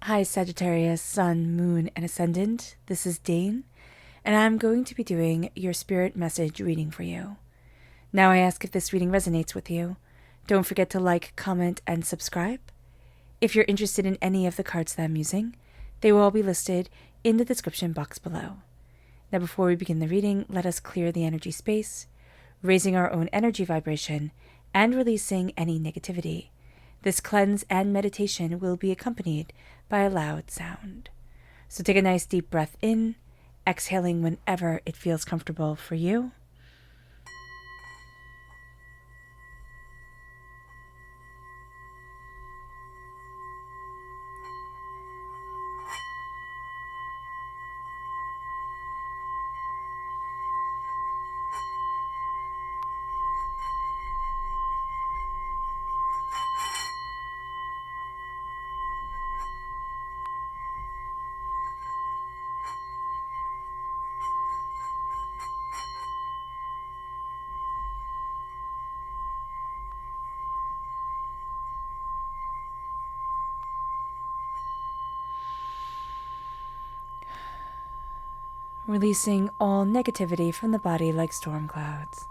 Hi Sagittarius, Sun, Moon, and Ascendant. This is Dane, and I'm going to be doing your spirit message reading for you. Now I ask if this reading resonates with you. Don't forget to like, comment, and subscribe. If you're interested in any of the cards that I'm using, they will all be listed in the description box below. Now before we begin the reading, let us clear the energy space, raising our own energy vibration and releasing any negativity. This cleanse and meditation will be accompanied by a loud sound. So take a nice deep breath in, exhaling whenever it feels comfortable for you. Releasing all negativity from the body like storm clouds.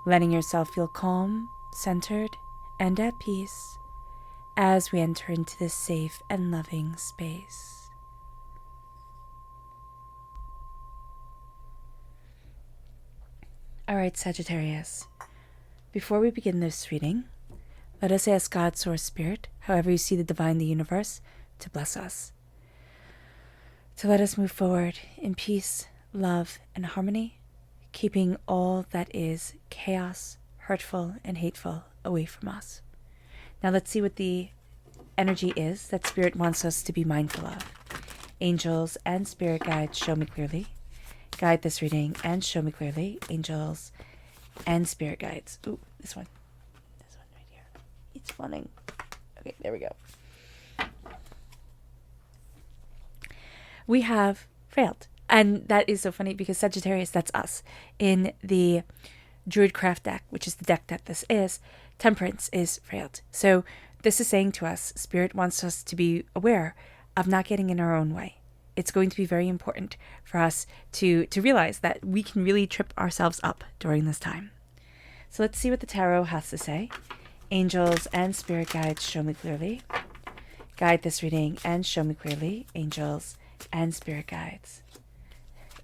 Letting yourself feel calm, centered, and at peace as we enter into this safe and loving space. Alright, Sagittarius. Before we begin this reading, let us ask God, Source Spirit, however you see the divine, the universe, to bless us. To let us move forward in peace, love, and harmony, keeping all that is chaos, hurtful, and hateful away from us. Now let's see what the energy is that Spirit wants us to be mindful of. Angels and Spirit guides, show me clearly. Guide this reading and show me clearly. Angels and Spirit guides. Ooh, this one. This one right here. It's running. Okay, there we go. We have failed. And that is so funny because Sagittarius, that's us. In the Druidcraft deck, which is the deck that this is, Temperance is failed. So this is saying to us, Spirit wants us to be aware of not getting in our own way. It's going to be very important for us to realize that we can really trip ourselves up during this time. So let's see what the tarot has to say. Angels and Spirit guides, show me clearly. Guide this reading and show me clearly. Angels and Spirit guides.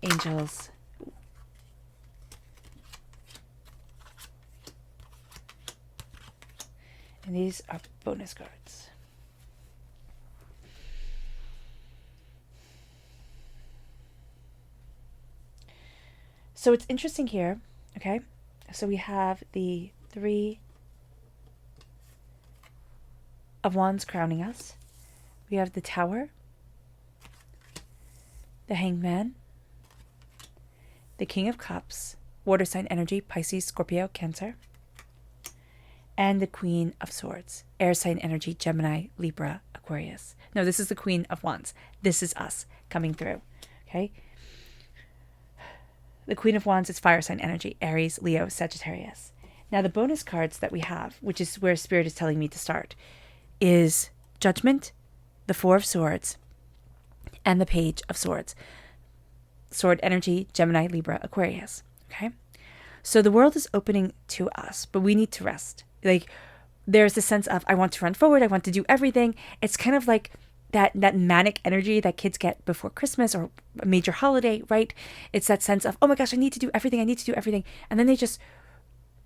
Angels. And these are bonus cards. So it's interesting here, okay? So we have the Three of Wands crowning us. We have the Tower, the Hangman, the King of Cups, water sign energy, Pisces, Scorpio, Cancer, and the Queen of Swords, air sign energy, Gemini, Libra, Aquarius. No, this is the Queen of Wands. This is us coming through, okay? The Queen of Wands is fire sign energy, Aries, Leo, Sagittarius. Now the bonus cards that we have, which is where Spirit is telling me to start, is Judgment, the Four of Swords, and the Page of Swords. Sword energy, Gemini, Libra, Aquarius. Okay? So the world is opening to us, but we need to rest. Like, there's this sense of, I want to run forward, I want to do everything. It's kind of like that manic energy that kids get before Christmas or a major holiday, right? It's that sense of, oh my gosh, I need to do everything, and then they just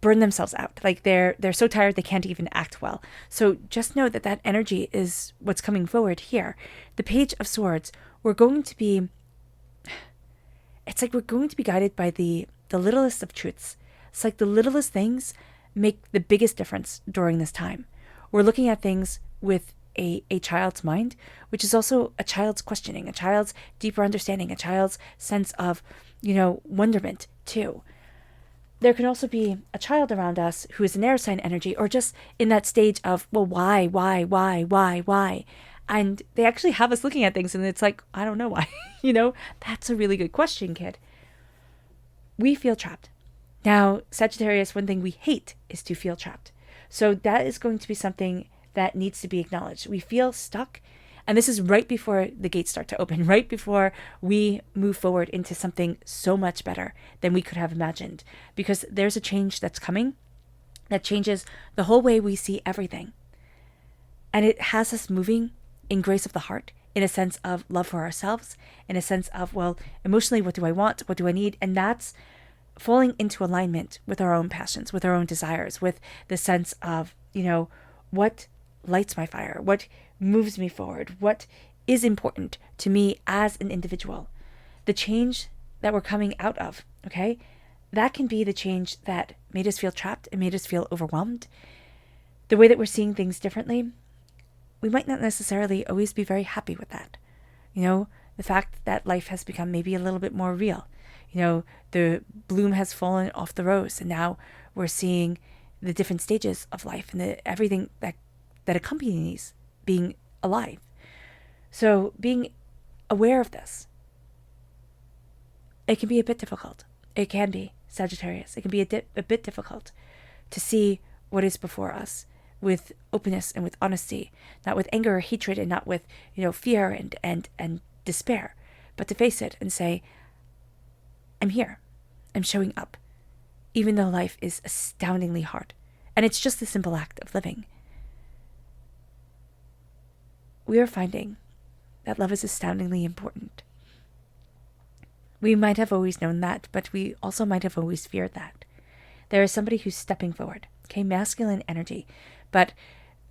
burn themselves out. Like they're so tired they can't even act well. So just know that energy is what's coming forward here. The Page of Swords, we're going to be guided by the littlest of truths. It's like the littlest things make the biggest difference during this time. We're looking at things with a child's mind, which is also a child's questioning, a child's deeper understanding, a child's sense of, wonderment too. There can also be a child around us who is an air sign energy, or just in that stage of, well, why? And they actually have us looking at things and it's like, I don't know why. That's a really good question, kid. We feel trapped. Now, Sagittarius, one thing we hate is to feel trapped. So that is going to be something that needs to be acknowledged. We feel stuck And this is right before the gates start to open, right before we move forward into something so much better than we could have imagined. Because there's a change that's coming that changes the whole way we see everything. And it has us moving in grace of the heart, in a sense of love for ourselves, in a sense of, well, emotionally, what do I want? What do I need? And that's falling into alignment with our own passions, with our own desires, with the sense of, what lights my fire, what moves me forward, what is important to me as an individual. The change that we're coming out of, okay? That can be the change that made us feel trapped and made us feel overwhelmed. The way that we're seeing things differently, we might not necessarily always be very happy with that. The fact that life has become maybe a little bit more real. The bloom has fallen off the rose, and now we're seeing the different stages of life and everything that accompanies being alive. So being aware of this, it can be a bit difficult. It can be, Sagittarius. It can be a bit difficult to see what is before us with openness and with honesty, not with anger or hatred, and not with, fear and despair, but to face it and say, I'm here. I'm showing up, even though life is astoundingly hard. And it's just the simple act of living. We are finding that love is astoundingly important. We might have always known that, but we also might have always feared that. There is somebody who's stepping forward, okay? Masculine energy. But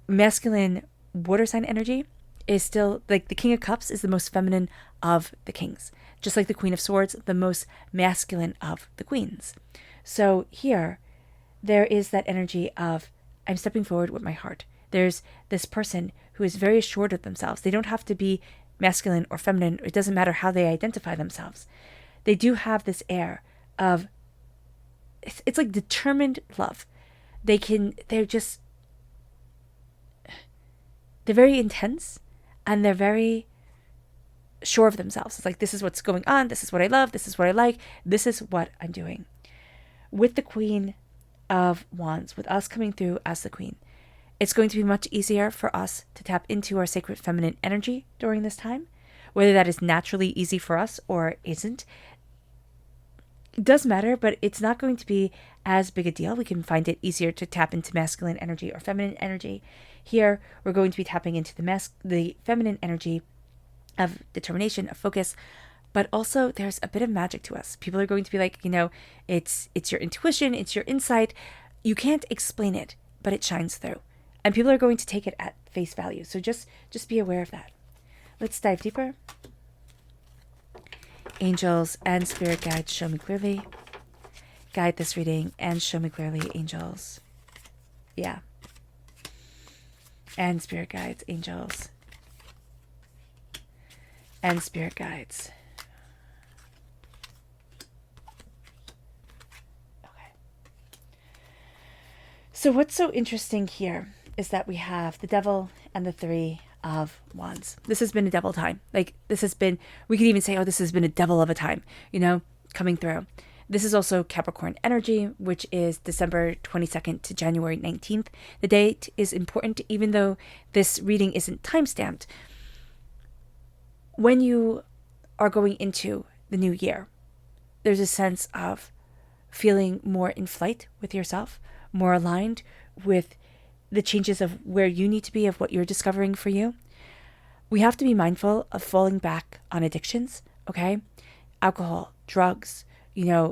masculine water sign energy is still, like the King of Cups is the most feminine of the kings. Just like the Queen of Swords, the most masculine of the queens. So here, there is that energy of, I'm stepping forward with my heart. There's this person who is very assured of themselves. They don't have to be masculine or feminine. It doesn't matter how they identify themselves. They do have this air of, it's like determined love. They're very intense, and they're very sure of themselves. It's like, this is what's going on. This is what I love. This is what I like. This is what I'm doing. With the Queen of Wands, with us coming through as the Queen, it's going to be much easier for us to tap into our sacred feminine energy during this time. Whether that is naturally easy for us or isn't, it does matter, but it's not going to be as big a deal. We can find it easier to tap into masculine energy or feminine energy. Here, we're going to be tapping into the feminine energy of determination, of focus, but also there's a bit of magic to us. People are going to be like, it's your intuition, it's your insight. You can't explain it, but it shines through. And people are going to take it at face value. So just be aware of that. Let's dive deeper. Angels and spirit guides, show me clearly. Guide this reading and show me clearly, angels. Yeah. And spirit guides, angels. And spirit guides. Okay. So what's so interesting here is that we have the Devil and the Three of Wands. This has been a devil time. Like, this has been, we could even say, oh, this has been a devil of a time, coming through. This is also Capricorn energy, which is December 22nd to January 19th. The date is important, even though this reading isn't time-stamped. When you are going into the new year, there's a sense of feeling more in flight with yourself, more aligned with the changes of where you need to be, of what you're discovering for you. We have to be mindful of falling back on addictions, okay? Alcohol, drugs,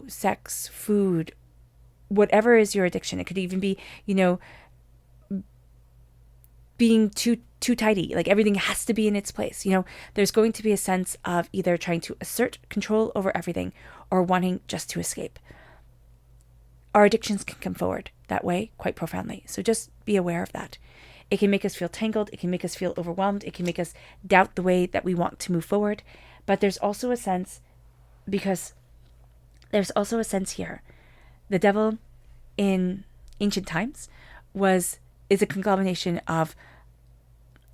sex, food, whatever is your addiction. It could even be, being too tidy, like everything has to be in its place. There's going to be a sense of either trying to assert control over everything or wanting just to escape. Our addictions can come forward that way quite profoundly. So just be aware of that. It can make us feel tangled. It can make us feel overwhelmed. It can make us doubt the way that we want to move forward. But there's also a sense, because there's also a sense here. The devil in ancient times is a conglomeration of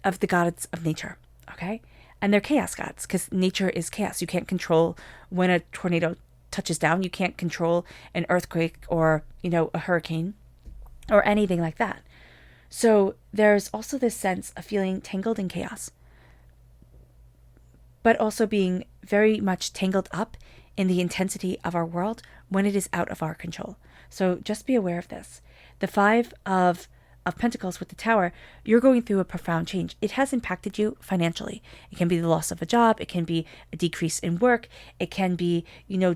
the gods of nature, okay? And they're chaos gods, because nature is chaos. You can't control when a tornado touches down. You can't control an earthquake or, a hurricane or anything like that. So there's also this sense of feeling tangled in chaos. but also being very much tangled up in the intensity of our world when it is out of our control. So just be aware of this. The Five of Pentacles with the Tower, you're going through a profound change. It has impacted you financially. It can be the loss of a job. It can be a decrease in work. It can be,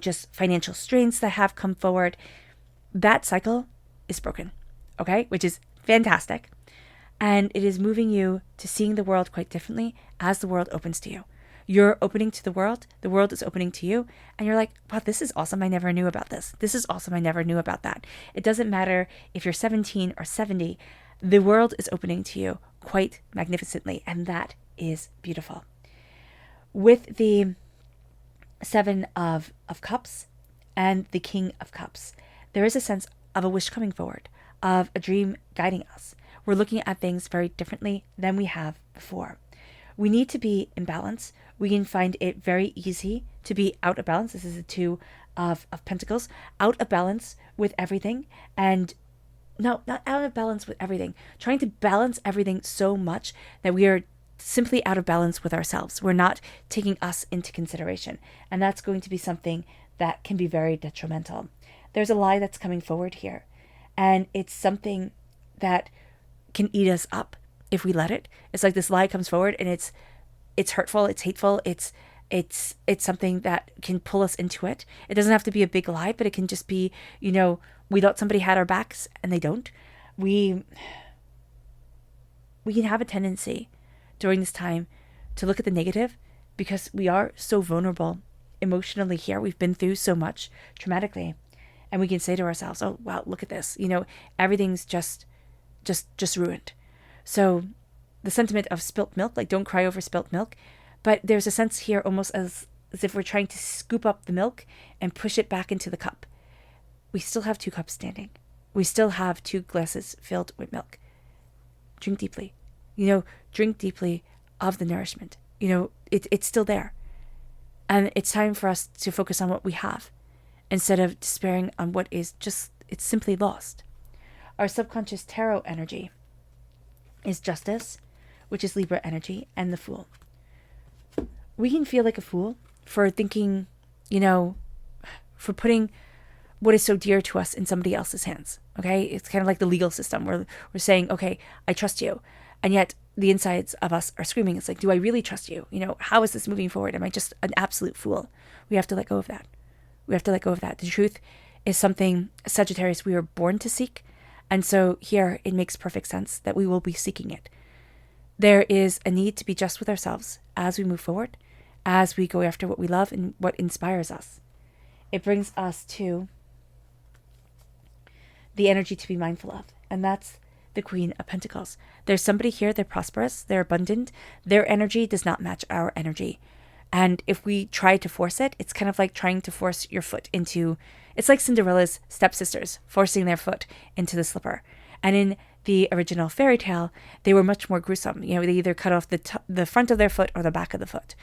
just financial strains that have come forward. That cycle is broken, okay? Which is fantastic. And it is moving you to seeing the world quite differently as the world opens to you. You're opening to the world is opening to you, and you're like, wow, this is awesome. I never knew about this. This is awesome. I never knew about that. It doesn't matter if you're 17 or 70, the world is opening to you quite magnificently, and that is beautiful. With the Seven of Cups and the King of Cups, there is a sense of a wish coming forward, of a dream guiding us. We're looking at things very differently than we have before. We need to be in balance. We can find it very easy to be out of balance. This is the Two of Pentacles, out of balance with everything. And no, not out of balance with everything, trying to balance everything so much that we are simply out of balance with ourselves. We're not taking us into consideration. And that's going to be something that can be very detrimental. There's a lie that's coming forward here. And it's something that can eat us up if we let it. It's like this lie comes forward and it's hurtful, it's hateful, it's something that can pull us into it. It doesn't have to be a big lie, but it can just be, we thought somebody had our backs and they don't. We can have a tendency during this time to look at the negative because we are so vulnerable emotionally here. We've been through so much traumatically, and we can say to ourselves, oh, wow, look at this. Everything's just ruined. So the sentiment of spilt milk, like don't cry over spilt milk, but there's a sense here almost as if we're trying to scoop up the milk and push it back into the cup. We still have 2 cups standing. We still have 2 glasses filled with milk. Drink deeply. Drink deeply of the nourishment. It's still there. And it's time for us to focus on what we have instead of despairing on what is just, it's simply lost. Our subconscious tarot energy is Justice, which is Libra energy, and the Fool. We can feel like a fool for thinking, for putting what is so dear to us in somebody else's hands. Okay? It's kind of like the legal system where we're saying, okay, I trust you. And yet the insides of us are screaming. It's like, do I really trust you? How is this moving forward? Am I just an absolute fool? We have to let go of that. We have to let go of that. The truth is something, Sagittarius, we were born to seek. And so here it makes perfect sense that we will be seeking it. There is a need to be just with ourselves as we move forward, as we go after what we love and what inspires us. It brings us to the energy to be mindful of, and that's the Queen of Pentacles. There's somebody here, they're prosperous, they're abundant, their energy does not match our energy. And if we try to force it, it's kind of like trying to force your foot into, it's like Cinderella's stepsisters forcing their foot into the slipper. And in the original fairy tale, they were much more gruesome. They either cut off the front of their foot or the back of the foot.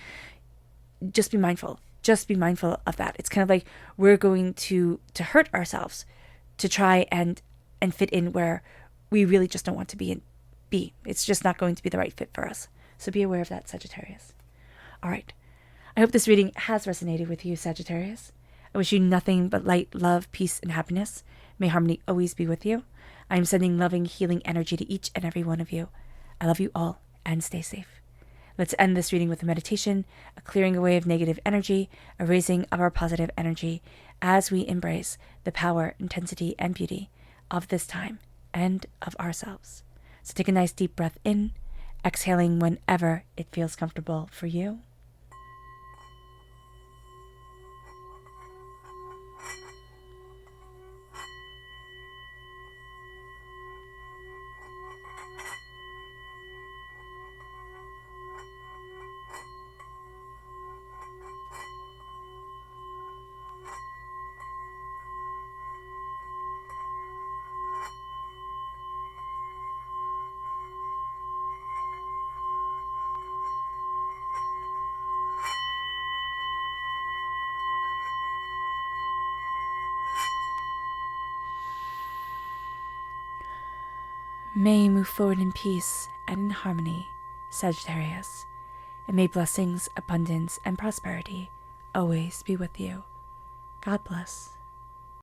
Just be mindful. Just be mindful of that. It's kind of like we're going to hurt ourselves to try and fit in where we really just don't want to be. It's just not going to be the right fit for us. So be aware of that, Sagittarius. All right. I hope this reading has resonated with you, Sagittarius. I wish you nothing but light, love, peace, and happiness. May harmony always be with you. I am sending loving, healing energy to each and every one of you. I love you all, and stay safe. Let's end this reading with a meditation, a clearing away of negative energy, a raising of our positive energy as we embrace the power, intensity, and beauty of this time and of ourselves. So take a nice deep breath in, exhaling whenever it feels comfortable for you. May you move forward in peace and in harmony, Sagittarius. and may blessings, abundance, and prosperity always be with you. God bless.